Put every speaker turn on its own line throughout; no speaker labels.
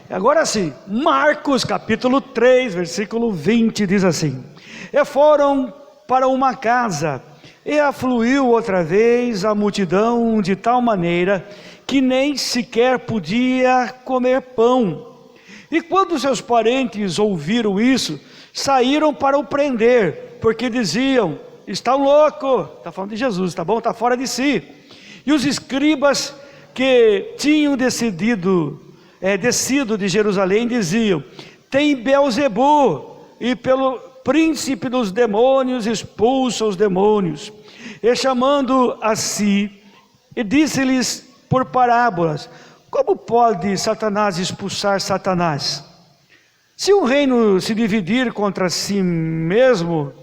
Agora sim, Marcos capítulo 3, versículo 20, diz assim: E foram para uma casa, e afluiu outra vez a multidão de tal maneira, que nem sequer podia comer pão. E quando seus parentes ouviram isso, saíram para o prender, porque diziam: está louco. Está falando de Jesus, tá bom? Está fora de si. E os escribas que tinham descido de Jerusalém diziam: tem Beelzebu, e pelo príncipe dos demônios expulsa os demônios. E chamando a si, e disse-lhes por parábolas: como pode Satanás expulsar Satanás? Se um reino se dividir contra si mesmo,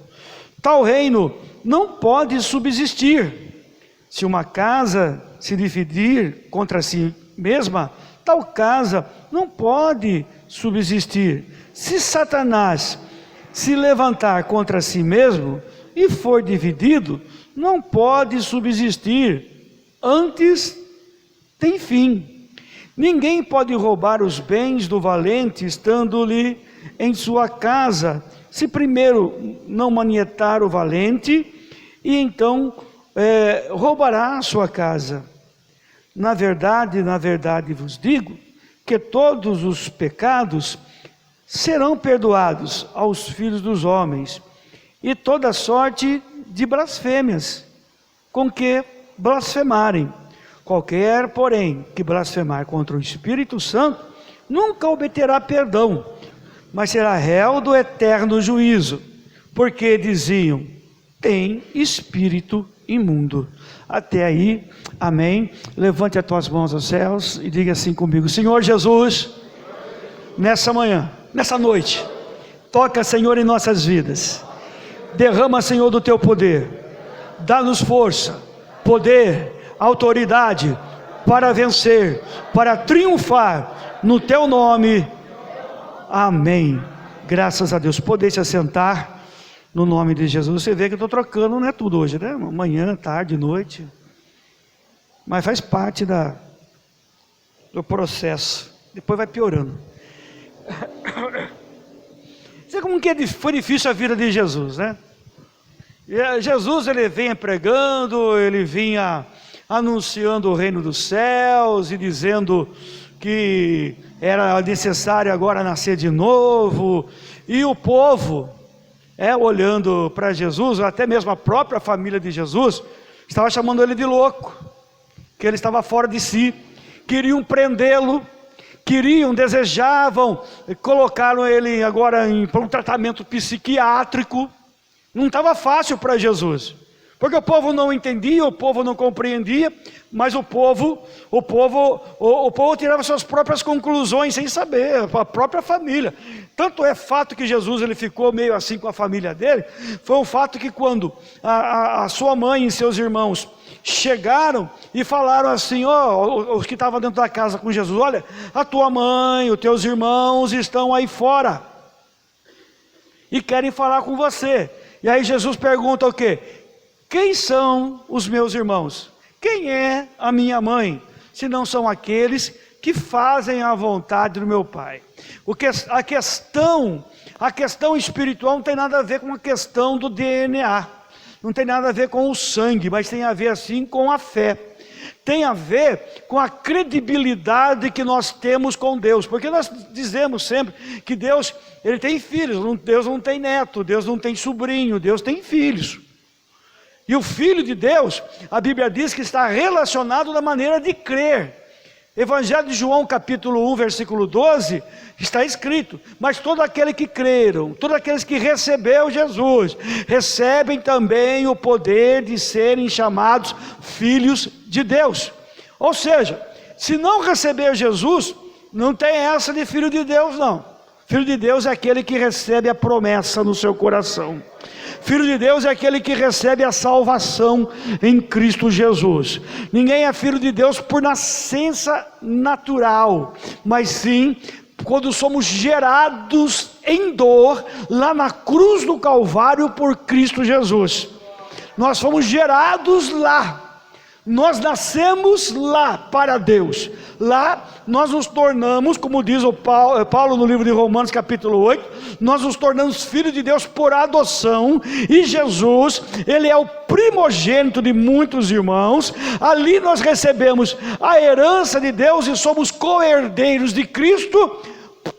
tal reino não pode subsistir. Se uma casa se dividir contra si mesma, tal casa não pode subsistir. Se Satanás se levantar contra si mesmo e for dividido, não pode subsistir. Antes tem fim. Ninguém pode roubar os bens do valente estando-lhe em sua casa, se primeiro não manietar o valente, e então roubará a sua casa. Na verdade vos digo, que todos os pecados serão perdoados aos filhos dos homens, e toda sorte de blasfêmias, com que blasfemarem. Qualquer, porém, que blasfemar contra o Espírito Santo, nunca obterá perdão, mas será réu do eterno juízo, porque diziam: tem espírito imundo. Até aí, amém. Levante as tuas mãos aos céus e diga assim comigo: Senhor Jesus, nessa manhã, nessa noite, toca, Senhor, em nossas vidas. Derrama, Senhor, do teu poder. Dá-nos força, poder, autoridade para vencer, para triunfar no teu nome. Amém. Graças a Deus. Poder se assentar no nome de Jesus. Você vê que eu estou trocando, não é tudo hoje, né? Manhã, tarde, noite. Mas faz parte do processo. Depois vai piorando. Você como que foi difícil a vida de Jesus, né? Jesus, ele vinha pregando, ele vinha anunciando o reino dos céus e dizendo que era necessário agora nascer de novo, e o povo, olhando para Jesus, até mesmo a própria família de Jesus, estava chamando ele de louco, que ele estava fora de si, queriam prendê-lo, desejavam, colocaram ele agora para um tratamento psiquiátrico. Não estava fácil para Jesus, porque o povo não entendia, o povo não compreendia, mas o povo tirava suas próprias conclusões sem saber, a própria família. Tanto é fato que Jesus ele ficou meio assim com a família dele, foi um fato que quando a sua mãe e seus irmãos chegaram e falaram assim, os que estavam dentro da casa com Jesus: olha, a tua mãe, os teus irmãos estão aí fora e querem falar com você. E aí Jesus pergunta o quê? Quem são os meus irmãos? Quem é a minha mãe? Se não são aqueles que fazem a vontade do meu Pai. A questão espiritual não tem nada a ver com a questão do DNA. Não tem nada a ver com o sangue, mas tem a ver assim com a fé. Tem a ver com a credibilidade que nós temos com Deus, porque nós dizemos sempre que Deus, ele tem filhos, Deus não tem neto, Deus não tem sobrinho, Deus tem filhos. E o Filho de Deus, a Bíblia diz que está relacionado da maneira de crer. Evangelho de João capítulo 1, versículo 12, está escrito: mas todo aquele que creram, todos aqueles que receberam Jesus, recebem também o poder de serem chamados filhos de Deus. Ou seja, se não receber Jesus, não tem essa de filho de Deus não. Filho de Deus é aquele que recebe a promessa no seu coração. Filho de Deus é aquele que recebe a salvação em Cristo Jesus. Ninguém é filho de Deus por nascença natural, mas sim quando somos gerados em dor lá na cruz do Calvário por Cristo Jesus. Nós fomos gerados lá. Nós nascemos lá para Deus. Lá nós nos tornamos, como diz o Paulo no livro de Romanos capítulo 8, nós nos tornamos filhos de Deus por adoção. E Jesus, Ele é o primogênito de muitos irmãos. Ali nós recebemos a herança de Deus e somos co-herdeiros de Cristo,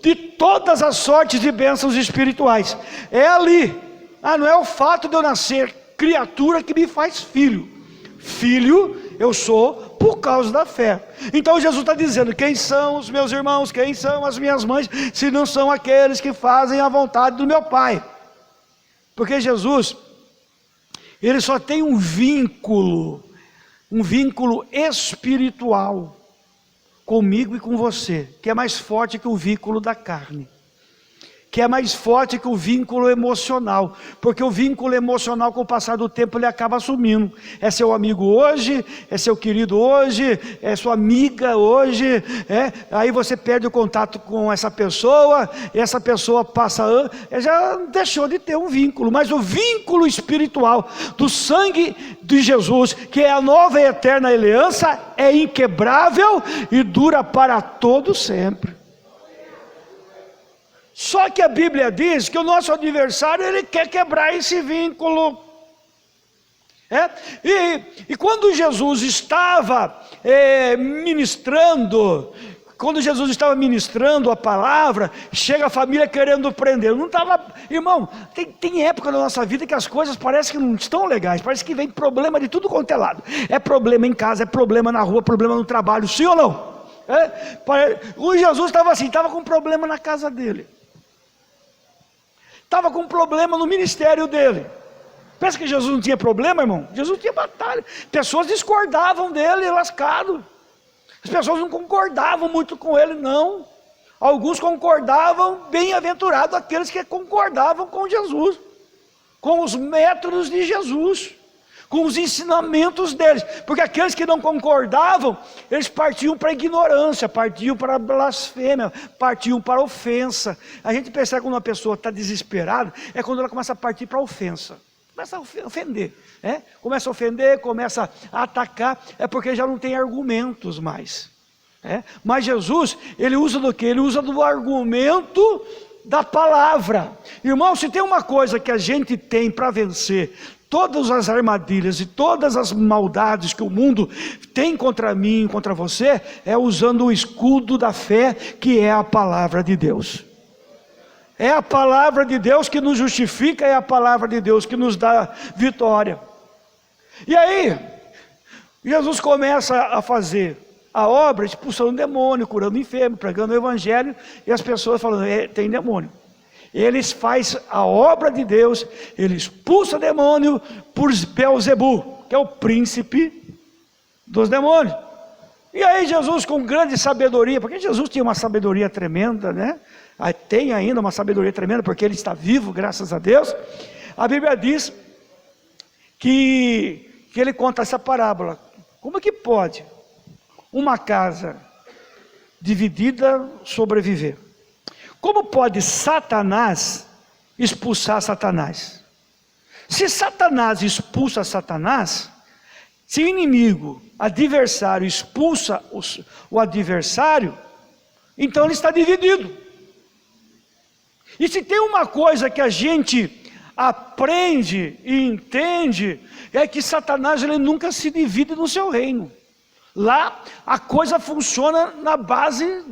de todas as sortes de bênçãos espirituais. É ali. Não é o fato de eu nascer criatura que me faz filho. Filho eu sou por causa da fé. Então Jesus está dizendo: quem são os meus irmãos, quem são as minhas mães, se não são aqueles que fazem a vontade do meu Pai? Porque Jesus, Ele só tem um vínculo espiritual comigo e com você, que é mais forte que o vínculo da carne, que é mais forte que o vínculo emocional, porque o vínculo emocional, com o passar do tempo, ele acaba sumindo. É seu amigo hoje, é seu querido hoje, é sua amiga hoje, aí você perde o contato com essa pessoa, e essa pessoa passa anos, já deixou de ter um vínculo. Mas o vínculo espiritual do sangue de Jesus, que é a nova e eterna aliança, é inquebrável e dura para todo sempre. Só que a Bíblia diz que o nosso adversário, ele quer quebrar esse vínculo. E quando Jesus estava ministrando a palavra, chega a família querendo prender. Não estava, irmão, tem época na nossa vida que as coisas parecem que não estão legais, parece que vem problema de tudo quanto é lado. É problema em casa, é problema na rua, problema no trabalho, sim ou não? O Jesus estava assim, estava com problema na casa dele. Estava com problema no ministério dele. Pensa que Jesus não tinha problema, irmão? Jesus tinha batalha. Pessoas discordavam dele, lascado. As pessoas não concordavam muito com ele, não. Alguns concordavam, bem-aventurados aqueles que concordavam com Jesus, com os métodos de Jesus, com os ensinamentos deles. Porque aqueles que não concordavam, eles partiam para a ignorância, partiam para a blasfêmia, partiam para a ofensa. A gente percebe quando uma pessoa está desesperada, é quando ela começa a partir para a ofensa. Começa a ofender, começa a ofender, começa a atacar, é porque já não tem argumentos mais. Mas Jesus, Ele usa do quê? Ele usa do argumento da palavra. Irmão, se tem uma coisa que a gente tem para vencer todas as armadilhas e todas as maldades que o mundo tem contra mim e contra você, é usando o escudo da fé, que é a palavra de Deus. É a palavra de Deus que nos justifica, é a palavra de Deus que nos dá vitória. E aí, Jesus começa a fazer a obra expulsando demônio, curando enfermo, pregando o evangelho, e as pessoas falando, tem demônio. Ele faz a obra de Deus, ele expulsa demônio por Beelzebu, que é o príncipe dos demônios. E aí Jesus, com grande sabedoria, porque Jesus tinha uma sabedoria tremenda, tem ainda uma sabedoria tremenda, porque ele está vivo, graças a Deus. A Bíblia diz que ele conta essa parábola. Como é que pode uma casa dividida sobreviver? Como pode Satanás expulsar Satanás? Se Satanás expulsa Satanás, se o inimigo, adversário, expulsa o adversário, então ele está dividido. E se tem uma coisa que a gente aprende e entende, é que Satanás, ele nunca se divide no seu reino. Lá a coisa funciona na base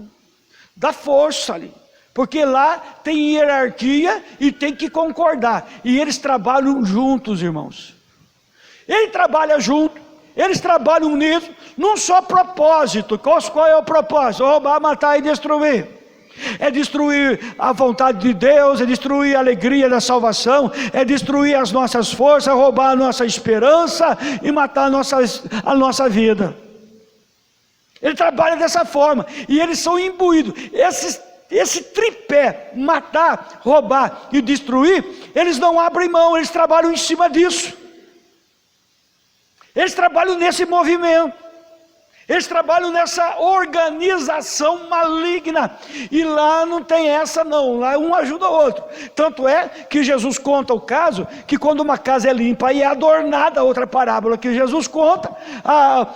da força ali. Porque lá tem hierarquia e tem que concordar. E eles trabalham juntos, irmãos. Ele trabalha junto, eles trabalham unidos, num só propósito. Qual é o propósito? Roubar, matar e destruir. É destruir a vontade de Deus, é destruir a alegria da salvação, é destruir as nossas forças, roubar a nossa esperança e matar a nossa vida. Ele trabalha dessa forma, e eles são imbuídos. Esse tripé, matar, roubar e destruir, eles não abrem mão, eles trabalham em cima disso. Eles trabalham nesse movimento. Eles trabalham nessa organização maligna, e lá não tem essa não, lá um ajuda o outro. Tanto é que Jesus conta o caso, que quando uma casa é limpa e é adornada, outra parábola que Jesus conta,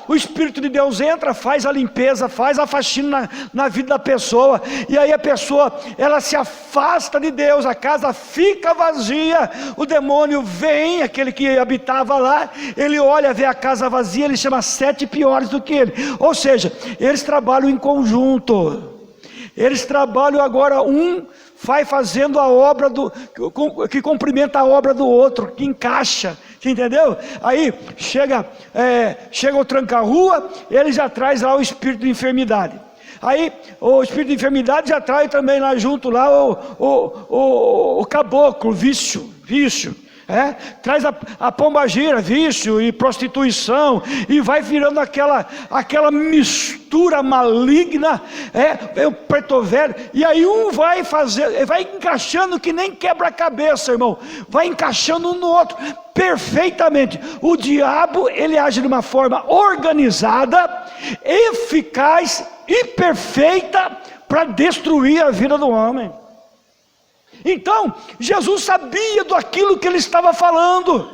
o Espírito de Deus entra, faz a limpeza, faz a faxina na vida da pessoa, e aí a pessoa, ela se afasta de Deus, a casa fica vazia, o demônio vem, aquele que habitava lá, ele olha, vê a casa vazia, ele chama 7 piores do que ele. Ou seja, eles trabalham em conjunto. Eles trabalham agora, um vai fazendo a obra que cumprimenta a obra do outro, que encaixa, entendeu? Aí chega o tranca-rua, ele já traz lá o espírito de enfermidade. Aí o espírito de enfermidade já traz também lá junto lá o caboclo, vício. Traz a pombagira, vício e prostituição, e vai virando aquela mistura maligna, o preto velho, e aí um vai encaixando que nem quebra-cabeça, irmão, vai encaixando um no outro perfeitamente. O diabo, ele age de uma forma organizada, eficaz e perfeita para destruir a vida do homem. Então, Jesus sabia daquilo que ele estava falando.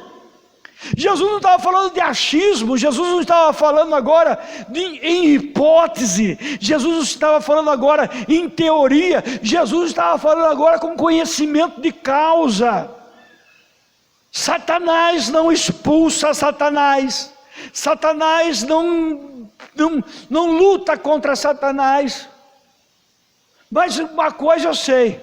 Jesus não estava falando de achismo, Jesus não estava falando agora em hipótese, Jesus não estava falando agora em teoria, Jesus estava falando agora com conhecimento de causa. Satanás não expulsa Satanás, Satanás não luta contra Satanás, mas uma coisa eu sei: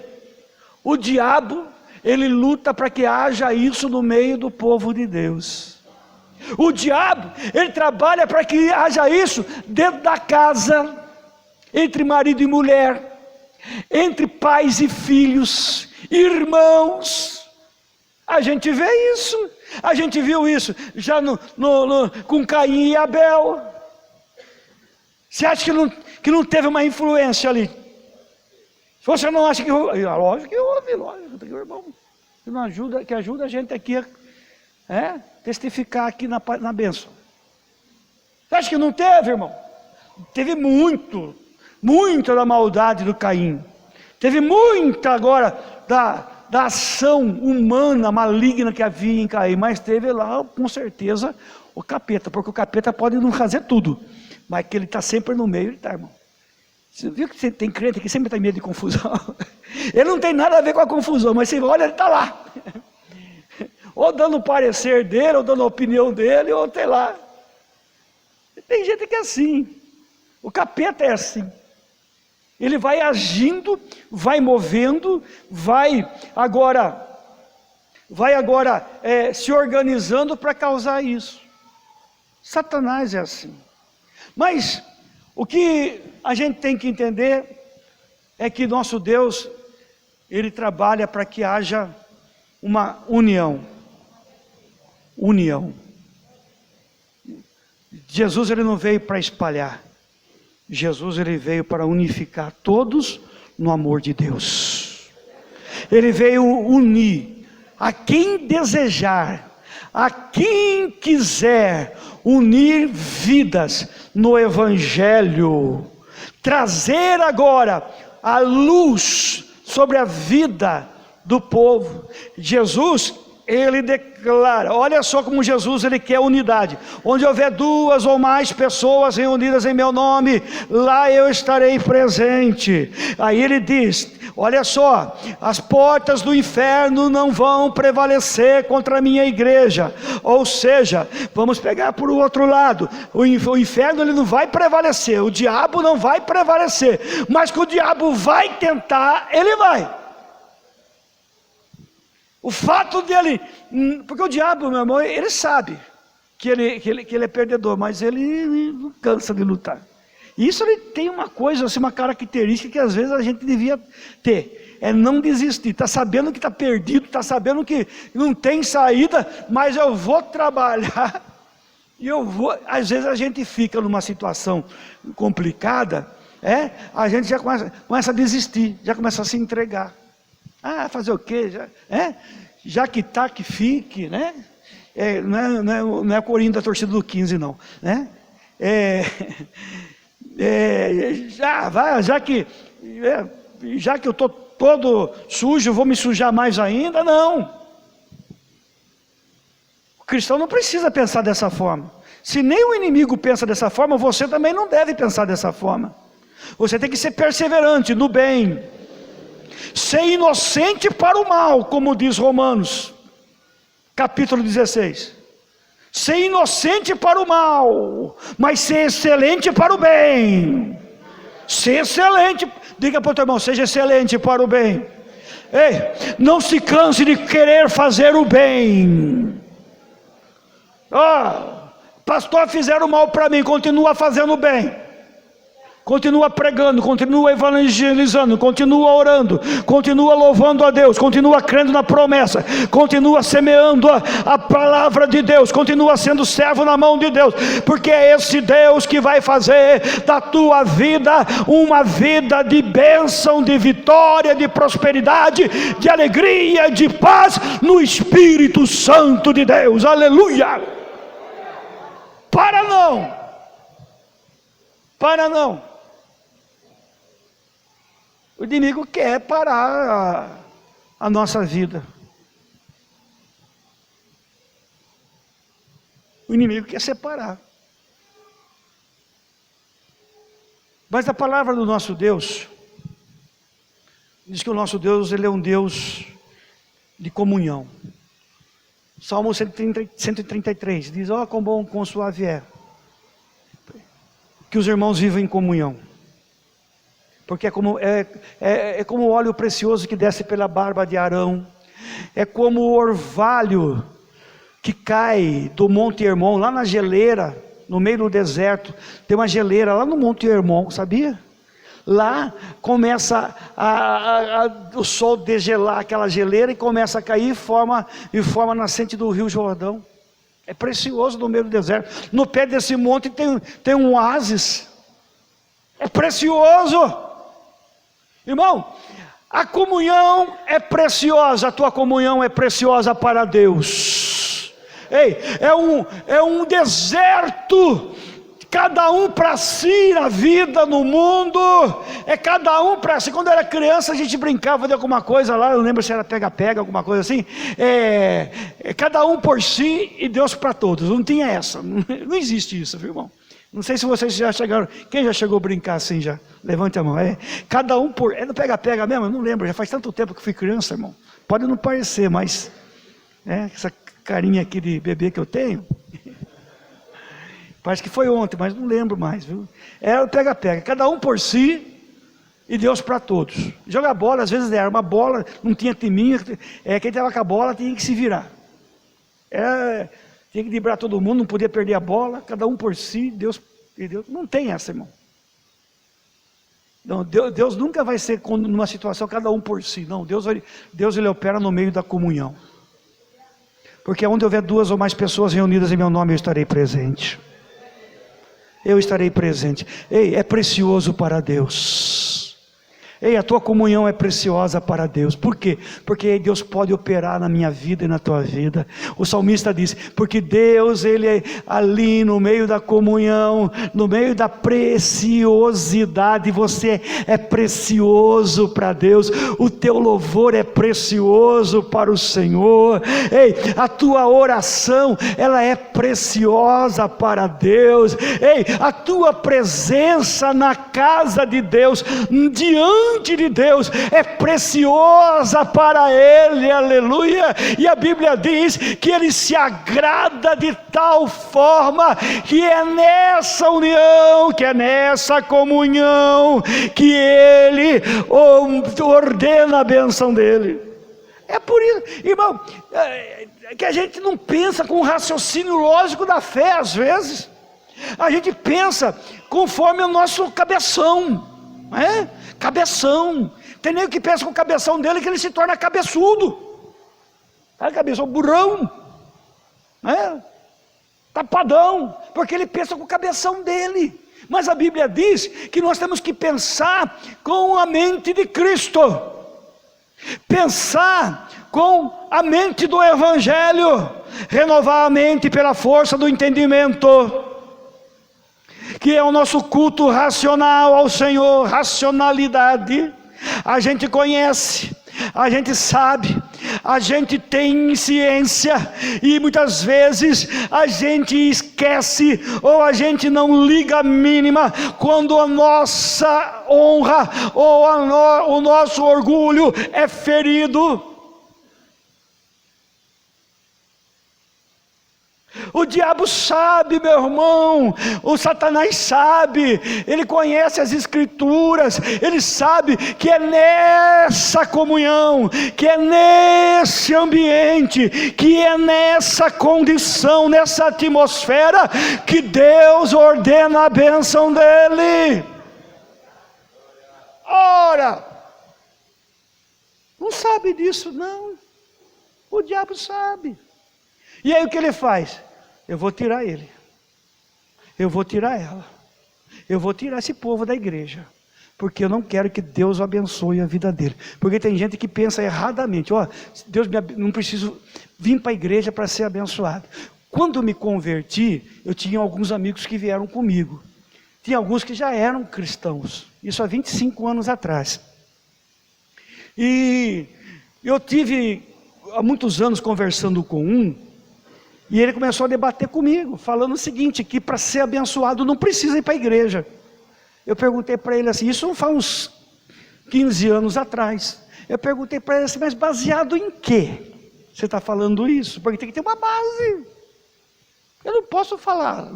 o diabo, ele luta para que haja isso no meio do povo de Deus. O diabo, ele trabalha para que haja isso dentro da casa, entre marido e mulher, entre pais e filhos, irmãos. A gente vê isso, a gente viu isso já com Caim e Abel. Você acha que não teve uma influência ali? Se você não acha que houve, lógico que houve, lógico, tem irmão que ajuda a gente aqui a testificar aqui na bênção. Você acha que não teve, irmão? Teve muita da maldade do Caim, teve muita agora da ação humana maligna que havia em Caim, mas teve lá com certeza o capeta, porque o capeta pode não fazer tudo, mas que ele está sempre no meio, ele está, irmão. Você viu que tem crente que sempre tem medo de confusão? Ele não tem nada a ver com a confusão, mas você olha, ele está lá. Ou dando o parecer dele, ou dando a opinião dele, ou sei lá. Tem gente que é assim. O capeta é assim. Ele vai agindo, vai movendo, vai agora se organizando para causar isso. Satanás é assim. Mas o que a gente tem que entender é que nosso Deus, ele trabalha para que haja uma união. Jesus, ele não veio para espalhar. Jesus, ele veio para unificar todos no amor de Deus. Ele veio unir a quem desejar, a quem quiser unir vidas no Evangelho, trazer agora a luz sobre a vida do povo. Jesus, ele declara, olha só como Jesus, ele quer unidade. Onde houver 2 ou mais pessoas reunidas em meu nome, lá eu estarei presente. Aí ele diz, olha só, as portas do inferno não vão prevalecer contra a minha igreja. Ou seja, vamos pegar por o outro lado, o inferno ele não vai prevalecer, o diabo não vai prevalecer, mas que o diabo vai tentar, ele vai. O fato dele, porque o diabo, meu irmão, ele sabe que ele é perdedor, mas ele não cansa de lutar. E isso ele tem uma coisa, assim, uma característica que às vezes a gente devia ter, é não desistir. Está sabendo que está perdido, está sabendo que não tem saída, mas eu vou trabalhar, e eu vou. Às vezes a gente fica numa situação complicada, a gente já começa a desistir, já começa a se entregar. Fazer o quê? Já que está, que fique, né? Não é o corinho da torcida do 15, não, né? já que eu estou todo sujo, eu vou me sujar mais ainda? Não. O cristão não precisa pensar dessa forma. Se nem o inimigo pensa dessa forma, você também não deve pensar dessa forma. Você tem que ser perseverante no bem, ser inocente para o mal, como diz Romanos, capítulo 16. Ser inocente para o mal, mas ser excelente para o bem. Ser excelente, diga para o teu irmão, seja excelente para o bem. Ei, não se canse de querer fazer o bem. Pastor, fizeram mal para mim, continua fazendo bem. Continua pregando, continua evangelizando, continua orando, continua louvando a Deus, continua crendo na promessa, continua semeando a palavra de Deus, continua sendo servo na mão de Deus, porque é esse Deus que vai fazer da tua vida uma vida de bênção, de vitória, de prosperidade, de alegria, de paz no Espírito Santo de Deus. Aleluia! Para não. O inimigo quer parar a nossa vida. O inimigo quer separar. Mas a palavra do nosso Deus diz que o nosso Deus, Ele é um Deus de comunhão. Salmo 133 diz: ó, quão bom, quão suave é que os irmãos vivam em comunhão. Porque é como o óleo precioso que desce pela barba de Arão, é como o orvalho que cai do Monte Hermon, lá na geleira, no meio do deserto, tem uma geleira lá no Monte Hermon, sabia? Lá começa o sol degelar aquela geleira e começa a cair e forma a nascente do Rio Jordão. É precioso no meio do deserto. No pé desse monte tem um oásis. É precioso. Irmão, a comunhão é preciosa, a tua comunhão é preciosa para Deus. Ei, é um deserto, cada um para si na vida, no mundo, é cada um para si. Quando eu era criança a gente brincava de alguma coisa lá, eu lembro se era pega-pega, alguma coisa assim, cada um por si e Deus para todos, não tinha essa, não existe isso, viu, irmão? Não sei se vocês já chegaram, quem já chegou a brincar assim já? Levante a mão. Cada um por... É no pega-pega mesmo? Eu não lembro, já faz tanto tempo que fui criança, irmão. Pode não parecer, mas... essa carinha aqui de bebê que eu tenho... Parece que foi ontem, mas não lembro mais, viu? Era o pega-pega, cada um por si e Deus para todos. Jogar bola, às vezes era uma bola, não tinha timinha, quem estava com a bola tinha que se virar. Tinha que driblar todo mundo, não podia perder a bola, cada um por si, Deus e Deus. Não tem essa, irmão. Não, Deus nunca vai ser numa situação cada um por si. Não, Deus ele opera no meio da comunhão. Porque onde houver 2 ou mais pessoas reunidas em meu nome, eu estarei presente. Eu estarei presente. Ei, é precioso para Deus. Ei, a tua comunhão é preciosa para Deus. Por quê? Porque Deus pode operar na minha vida e na tua vida. O salmista diz: porque Deus, Ele é ali no meio da comunhão, no meio da preciosidade. Você é precioso para Deus. O teu louvor é precioso para o Senhor. Ei, a tua oração, ela é preciosa para Deus. Ei, a tua presença na casa de Deus, diante de Deus, é preciosa para Ele, aleluia. E a Bíblia diz que Ele se agrada de tal forma que é nessa união, que é nessa comunhão, que Ele ordena a bênção dEle. É por isso, irmão, que a gente não pensa com o raciocínio lógico da fé. Às vezes a gente pensa conforme o nosso cabeção, não é? Cabeção. Tem nem que pensa com o cabeção dele que ele se torna cabeçudo. Cabeção, burrão, tapadão, porque ele pensa com o cabeção dele. Mas a Bíblia diz que nós temos que pensar com a mente de Cristo, pensar com a mente do Evangelho, renovar a mente pela força do entendimento. que é o nosso culto racional ao Senhor, racionalidade. A gente conhece, a gente sabe, a gente tem ciência, e muitas vezes a gente esquece, ou a gente não liga a mínima, quando a nossa honra, ou o nosso orgulho é ferido. O diabo sabe, meu irmão, o Satanás sabe, ele conhece as Escrituras, ele sabe que é nessa comunhão, que é nesse ambiente, que é nessa condição, nessa atmosfera, que Deus ordena a bênção dele. Ora, não sabe disso não, o diabo sabe. E aí o que ele faz? Eu vou tirar ele, eu vou tirar ela, eu vou tirar esse povo da igreja, porque eu não quero que Deus abençoe a vida dele. Porque tem gente que pensa erradamente, ó, Deus não preciso vir para a igreja para ser abençoado. Quando eu me converti, eu tinha alguns amigos que vieram comigo, tinha alguns que já eram cristãos, isso há 25 anos atrás, e eu tive há muitos anos conversando com um, e ele começou a debater comigo, falando o seguinte, que para ser abençoado não precisa ir para a igreja. Eu perguntei para ele assim, isso faz uns 15 anos atrás. Eu perguntei para ele assim, mas baseado em quê você está falando isso? Porque tem que ter uma base. Eu não posso falar,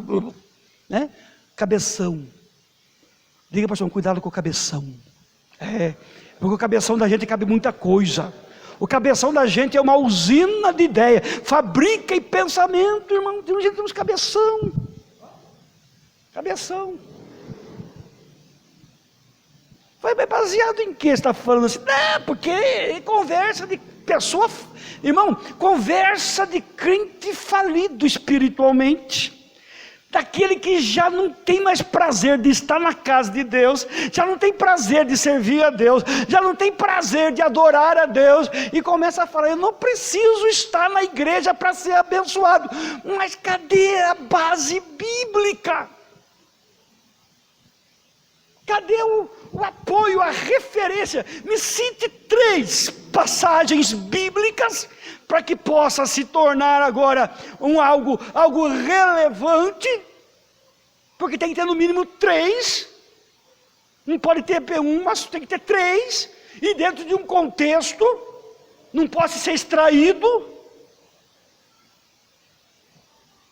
né? Cabeção. Diga, pastor, cuidado com o cabeção. Porque o cabeção da gente cabe muita coisa. O cabeção da gente é uma usina de ideia, fabrica e pensamento, irmão. Tem gente que temos cabeção. Cabeção. Foi baseado em que você está falando assim? Não, porque é conversa de pessoa, irmão, conversa de crente falido espiritualmente. Daquele que já não tem mais prazer de estar na casa de Deus, já não tem prazer de servir a Deus, já não tem prazer de adorar a Deus, e começa a falar, eu não preciso estar na igreja para ser abençoado. Mas cadê a base bíblica? Cadê o apoio, a referência? Me cite 3 passagens bíblicas para que possa se tornar agora algo relevante, porque tem que ter no mínimo 3, não pode ter P1, mas tem que ter 3, e dentro de um contexto, não pode ser extraído.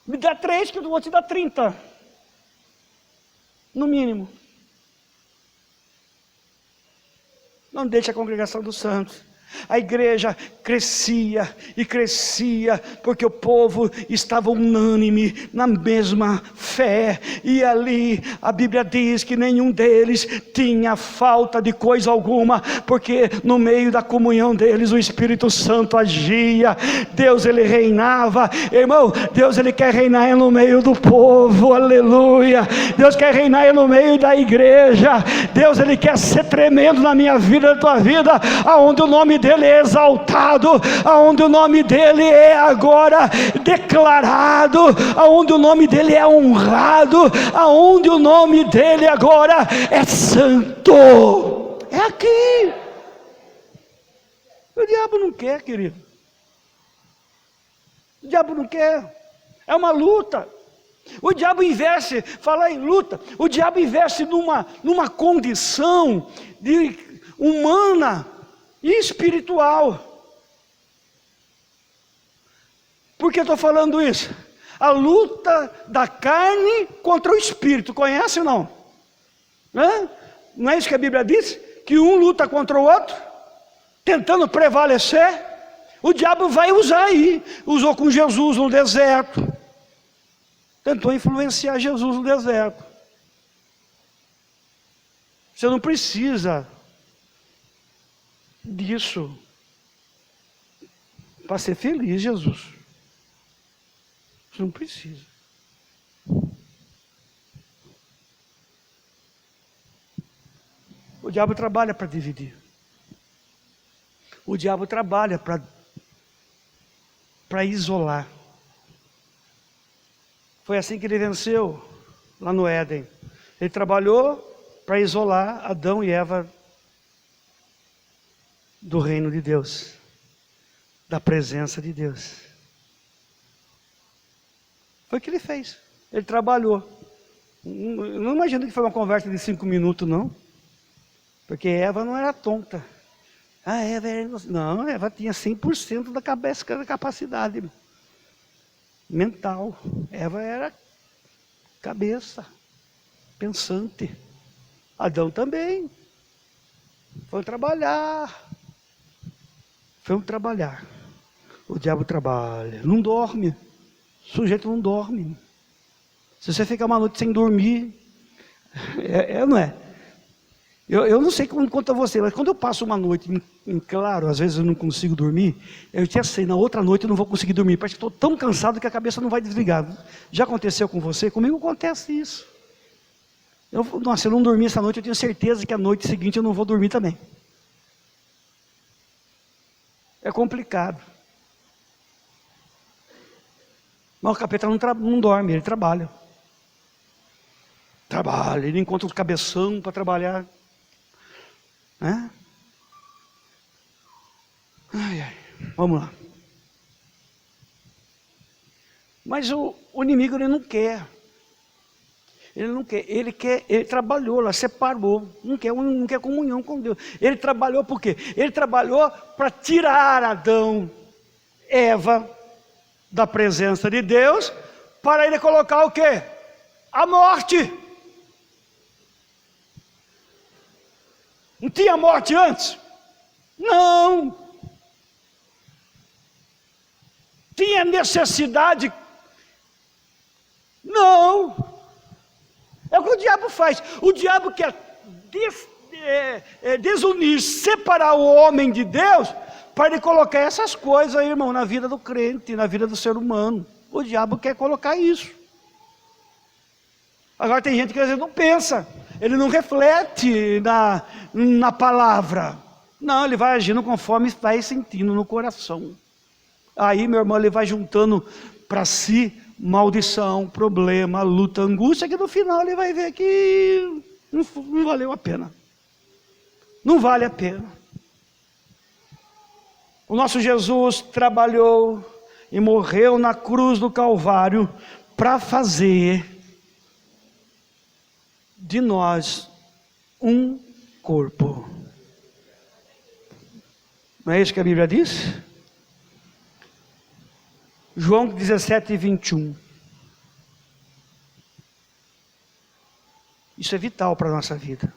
Me dá 3 que eu vou te dar 30, no mínimo. Não deixe a congregação dos santos. A igreja crescia e crescia, porque o povo estava unânime na mesma fé, e ali a Bíblia diz que nenhum deles tinha falta de coisa alguma, porque no meio da comunhão deles o Espírito Santo agia, Deus ele reinava, irmão, Deus ele quer reinar no meio do povo, aleluia, Deus quer reinar no meio da igreja, Deus ele quer ser tremendo na minha vida, na tua vida, aonde o nome dele é exaltado, aonde o nome dele é agora declarado, aonde o nome dele é honrado, aonde o nome dele agora é santo, é aqui. O diabo não quer, querido, o diabo não quer, é uma luta. O diabo investe, falar em luta, o diabo investe numa condição humana e espiritual. Por que eu estou falando isso? A luta da carne contra o espírito, conhece ou não? Não é isso que a Bíblia diz? Que um luta contra o outro, tentando prevalecer. O diabo vai usar aí, usou com Jesus no deserto, tentou influenciar Jesus no deserto. Você não precisa disso para ser feliz, Jesus. Você não precisa. O diabo trabalha para dividir. O diabo trabalha para isolar. Foi assim que ele venceu lá no Éden. Ele trabalhou para isolar Adão e Eva do reino de Deus, da presença de Deus. Foi o que ele fez. Ele trabalhou. Não imagino que foi uma conversa de 5 minutos, não. Porque Eva não era tonta. Eva era inocente. Não, Eva tinha 100% da capacidade mental. Eva era cabeça, pensante. Adão também. Foi trabalhar. O diabo trabalha. Não dorme. O sujeito não dorme. Se você ficar uma noite sem dormir, não é? Eu não sei como conta você, mas quando eu passo uma noite em claro, às vezes eu não consigo dormir, eu já sei, na outra noite eu não vou conseguir dormir, parece que estou tão cansado que a cabeça não vai desligar. Já aconteceu com você? Comigo acontece isso. Se eu não dormir essa noite, eu tenho certeza que a noite seguinte eu não vou dormir também. É complicado. Mas o capeta não dorme, ele trabalha. Ele encontra os cabeção para trabalhar. Né? Vamos lá. Mas o inimigo ele não quer. Ele trabalhou lá, separou, não quer comunhão com Deus. Ele trabalhou por quê? Ele trabalhou para tirar Adão, Eva, da presença de Deus, para ele colocar o quê? A morte. Não tinha morte antes? Não. Tinha necessidade? Não. É o que o diabo faz. O diabo quer desunir, separar o homem de Deus, para ele colocar essas coisas aí, irmão, na vida do crente, na vida do ser humano. O diabo quer colocar isso. Agora tem gente que às vezes não pensa, ele não reflete na palavra. Não, ele vai agindo conforme vai sentindo no coração. Aí, meu irmão, ele vai juntando para si maldição, problema, luta, angústia, que no final ele vai ver que não valeu a pena. Não vale a pena. O nosso Jesus trabalhou e morreu na cruz do Calvário para fazer de nós um corpo. Não é isso que a Bíblia diz? João 17:21. Isso é vital para a nossa vida.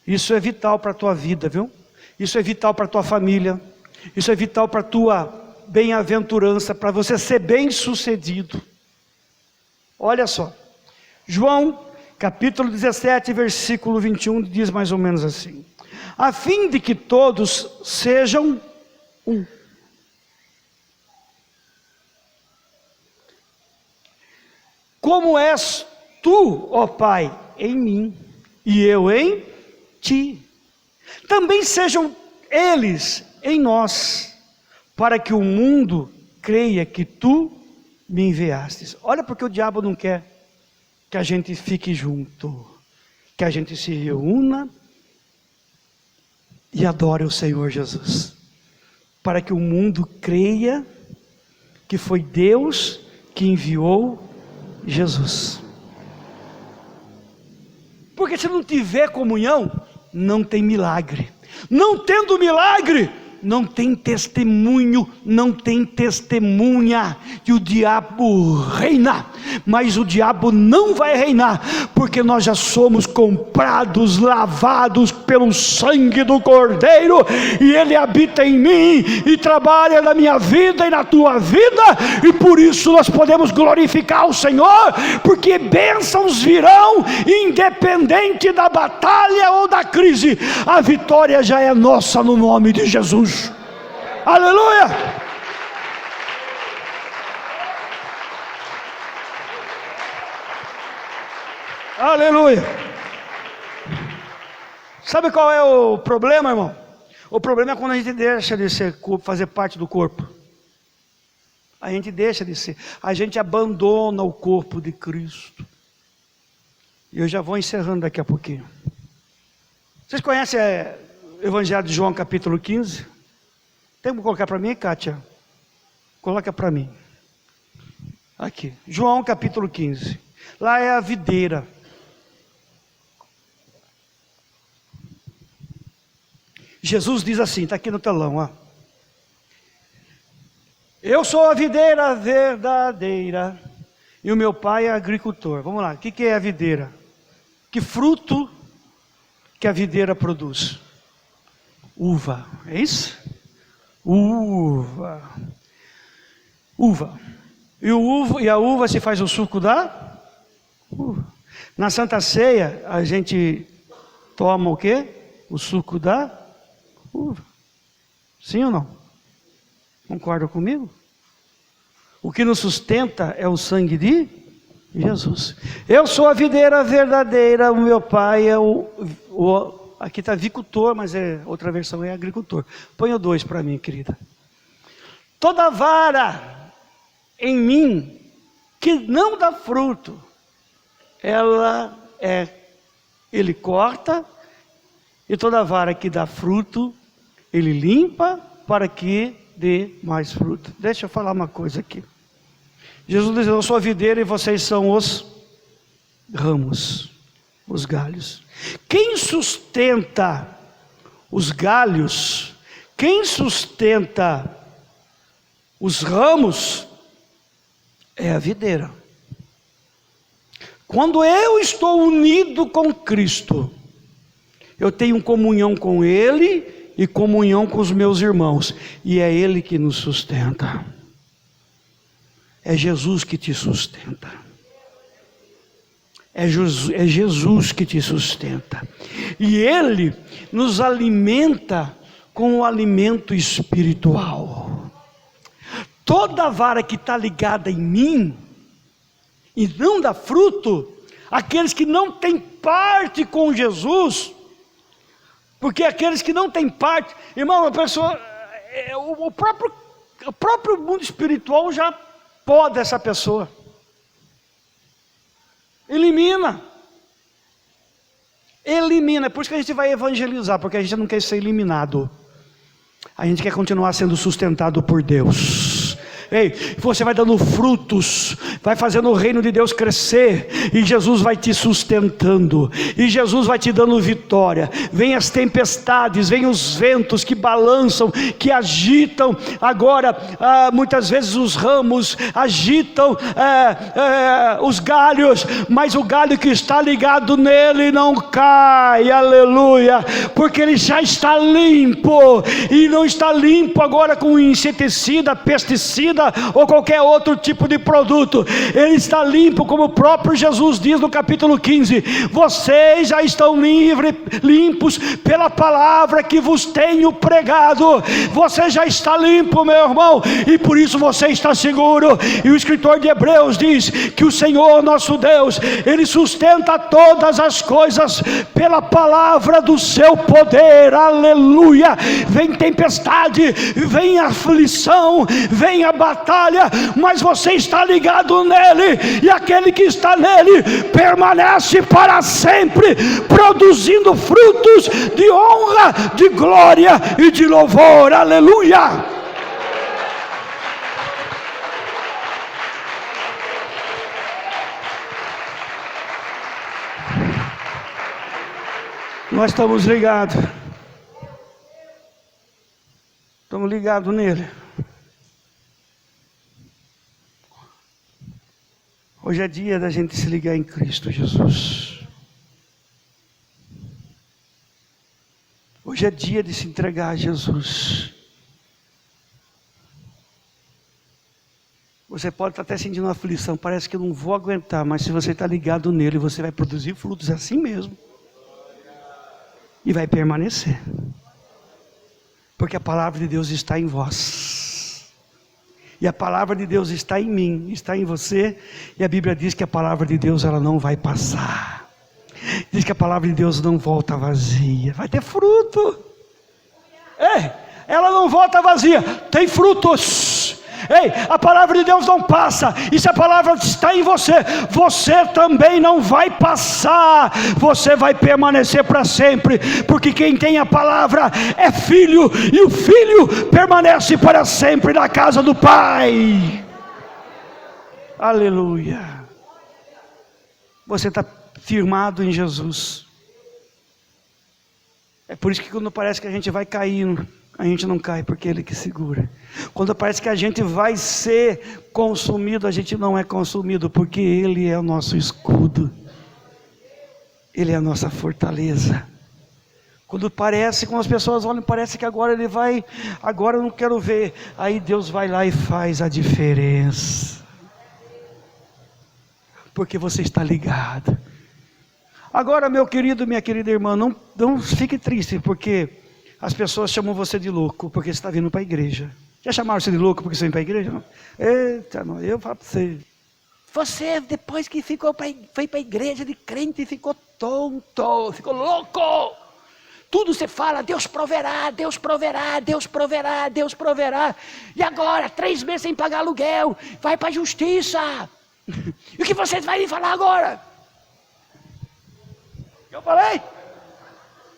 Isso é vital para a tua vida, viu? Isso é vital para a tua família. Isso é vital para a tua bem-aventurança, para você ser bem-sucedido. Olha só. João, capítulo 17, versículo 21, diz mais ou menos assim: a fim de que todos sejam um. Como és tu, ó Pai, em mim, e eu em ti, também sejam eles em nós, para que o mundo creia que tu me enviastes. Olha porque o diabo não quer que a gente fique junto, que a gente se reúna e adore o Senhor Jesus, para que o mundo creia que foi Deus que enviou Jesus. Porque se não tiver comunhão, não tem milagre. Não tendo milagre, não tem testemunho, não tem testemunha. E o diabo reina, mas o diabo não vai reinar, porque nós já somos comprados, lavados pelo sangue do Cordeiro, e Ele habita em mim, e trabalha na minha vida e na tua vida, e por isso nós podemos glorificar o Senhor, porque bênçãos virão, independente da batalha ou da crise, a vitória já é nossa no nome de Jesus. Aleluia! Aleluia! Sabe qual é o problema, irmão? O problema é quando a gente deixa de ser, fazer parte do corpo. A gente deixa de ser, a gente abandona o corpo de Cristo. E eu já vou encerrando daqui a pouquinho. Vocês conhecem o Evangelho de João, capítulo 15? Tem como colocar para mim, Kátia? Coloca para mim. Aqui, João capítulo 15. Lá é a videira. Jesus diz assim, está aqui no telão, ó. Eu sou a videira verdadeira e o meu pai é agricultor. Vamos lá, o que é a videira? Que fruto que a videira produz? Uva, é isso? Uva. E a uva se faz o suco da uva. Na Santa Ceia, a gente toma o quê? O suco da uva. Sim ou não? Concorda comigo? O que nos sustenta é o sangue de Jesus. Eu sou a videira verdadeira, o meu pai é aqui está avicultor, mas outra versão é agricultor. Põe o 2 para mim, querida. Toda vara em mim que não dá fruto, ele corta, e toda vara que dá fruto, ele limpa para que dê mais fruto. Deixa eu falar uma coisa aqui. Jesus diz, eu sou a videira e vocês são os ramos, os galhos. Quem sustenta os galhos, quem sustenta os ramos, é a videira. Quando eu estou unido com Cristo, eu tenho comunhão com Ele e comunhão com os meus irmãos, e é Ele que nos sustenta. É Jesus que te sustenta. É Jesus que te sustenta. E Ele nos alimenta com o alimento espiritual. Toda vara que está ligada em mim e não dá fruto, aqueles que não têm parte com Jesus, porque aqueles que não têm parte, irmão, a pessoa, o próprio mundo espiritual já poda essa pessoa. Elimina. É por isso que a gente vai evangelizar, porque a gente não quer ser eliminado. A gente quer continuar sendo sustentado por Deus. Ei, você vai dando frutos, vai fazendo o reino de Deus crescer, e Jesus vai te sustentando, e Jesus vai te dando vitória. Vem as tempestades, vem os ventos que balançam, que agitam. Agora, muitas vezes os ramos agitam os galhos, mas o galho que está ligado nele não cai, aleluia, porque ele já está limpo, e não está limpo agora com inseticida, pesticida, ou qualquer outro tipo de produto. Ele está limpo, como o próprio Jesus diz no capítulo 15: vocês já estão limpos pela palavra que vos tenho pregado. Você já está limpo, meu irmão, e por isso você está seguro. E o escritor de Hebreus diz que o Senhor nosso Deus, Ele sustenta todas as coisas pela palavra do seu poder, aleluia. Vem tempestade, vem aflição, vem a batalha, mas você está ligado nele, e aquele que está nele permanece para sempre, produzindo frutos de honra, de glória e de louvor, aleluia. Nós estamos ligados nele. Hoje é dia da gente se ligar em Cristo Jesus. Hoje é dia de se entregar a Jesus. Você pode estar até sentindo uma aflição, parece que eu não vou aguentar, mas se você está ligado nele, você vai produzir frutos assim mesmo. E vai permanecer. Porque a palavra de Deus está em vós. E a palavra de Deus está em mim, está em você. E a Bíblia diz que a palavra de Deus, ela não vai passar. Diz que a palavra de Deus não volta vazia. Vai ter fruto. Ela não volta vazia. Tem frutos. Ei, a palavra de Deus não passa, e se a palavra está em você, você também não vai passar, você vai permanecer para sempre, porque quem tem a palavra é filho, e o filho permanece para sempre na casa do Pai. Aleluia. Você está firmado em Jesus. É por isso que quando parece que a gente vai caindo, a gente não cai, porque é Ele que segura. Quando parece que a gente vai ser consumido, a gente não é consumido, porque Ele é o nosso escudo, Ele é a nossa fortaleza. Quando as pessoas olham, parece que agora Ele vai, agora eu não quero ver, aí Deus vai lá e faz a diferença, porque você está ligado. Agora, meu querido, minha querida irmã, não fique triste, porque as pessoas chamam você de louco, porque você está vindo para a igreja. Já chamaram você de louco porque você vem para a igreja? Não? Eita, não, eu falo para você. Você, depois que foi para a igreja de crente, ficou tonto, ficou louco. Tudo você fala, Deus proverá, Deus proverá, Deus proverá, Deus proverá. E agora, 3 meses sem pagar aluguel, vai para a justiça. E o que vocês vão me falar agora? Eu falei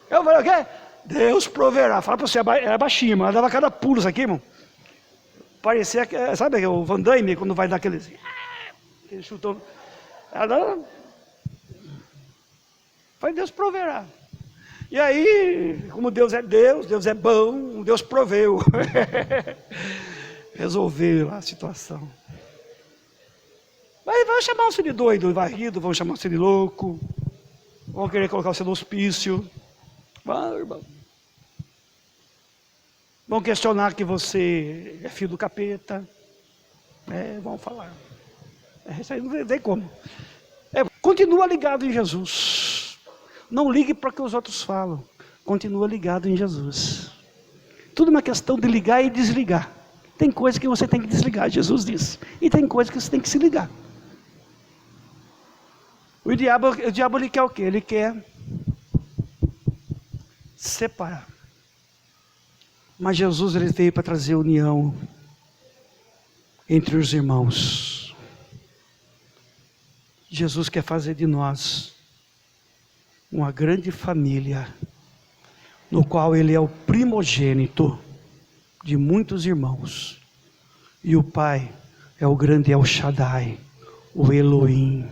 o quê? Deus proverá. Fala para você, era baixinho, mas dava cada pulo isso aqui, irmão. Parecia, sabe o Van Damme, quando vai dar aquele chutão. Falei, Deus proverá. E aí, como Deus é bom, Deus proveu. Resolveu a situação. Mas vão chamar você de doido, varrido, vão chamar você de louco. Vão querer colocar você no hospício. Vão questionar que você é filho do capeta. Vão falar. Isso aí não tem como. Continua ligado em Jesus. Não ligue para o que os outros falam. Continua ligado em Jesus. Tudo uma questão de ligar e desligar. Tem coisa que você tem que desligar, Jesus disse. E tem coisa que você tem que se ligar. O diabo ele quer o quê? Ele quer separar. Mas Jesus ele veio para trazer união entre os irmãos. Jesus quer fazer de nós uma grande família, no qual Ele é o primogênito de muitos irmãos. E o Pai é o grande El Shaddai, o Elohim.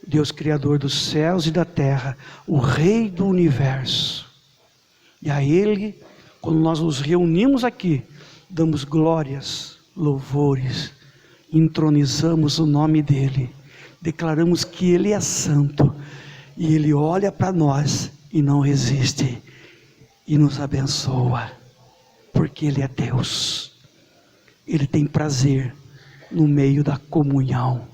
Deus Criador dos céus e da terra, o Rei do universo. E a Ele, quando nós nos reunimos aqui, damos glórias, louvores, entronizamos o nome dEle, declaramos que Ele é santo, e Ele olha para nós e não resiste, e nos abençoa, porque Ele é Deus. Ele tem prazer no meio da comunhão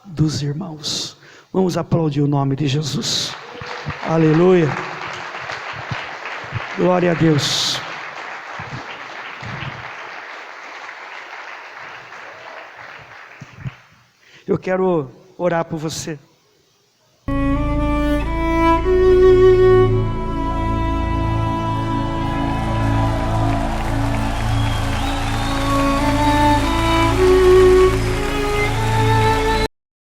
dos irmãos. Vamos aplaudir o nome de Jesus. Aleluia. Glória a Deus. Eu quero orar por você.